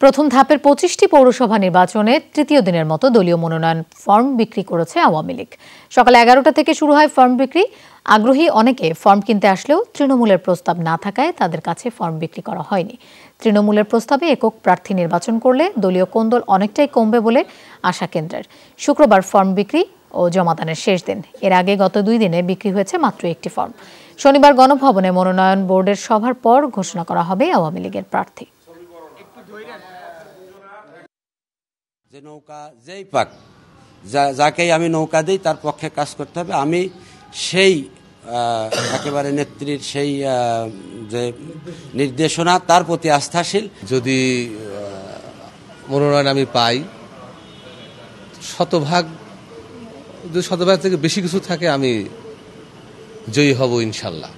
প্রথম ধাপের 25টি পৌরসভা নির্বাচনে তৃতীয় দিনের মতো দলীয় মনোনয়ন ফর্ম বিক্রি করেছে আওয়ামী লীগ। সকাল 11টা থেকে শুরু হয় ফর্ম বিক্রি। আগ্রহী অনেকে ফর্ম কিনতে আসলেও তৃণমূলের প্রস্তাব না থাকায় তাদের কাছে ফর্ম বিক্রি করা হয়নি। তৃণমূলের প্রস্তাবে একক প্রার্থী নির্বাচন করলে দলীয় কোন্দল অনেকটাই কমবে বলে আশা কেন্দ্রের। শুক্রবার ফর্ম বিক্রি ও জমাদানের শেষ দিন। এর আগে গত 2 দিনে বিক্রি হয়েছে মাত্র একটি ফর্ম। শনিবার গণভবনে মনোনয়ন বোর্ডের সভার পর ঘোষণা করা হবে আওয়ামী লীগের প্রার্থী। যে নৌকা যেই পাক যাকেই আমি নৌকা দিই তার পক্ষে কাজ করতে হবে। আমি সেই একেবারে নেত্রীর সেই যে নির্দেশনা তার প্রতি আস্থাশীল। যদি মনোনয়ন আমি পাই, শতভাগ থেকে বেশি কিছু থাকে, আমি জয়ী হব ইনশাল্লাহ।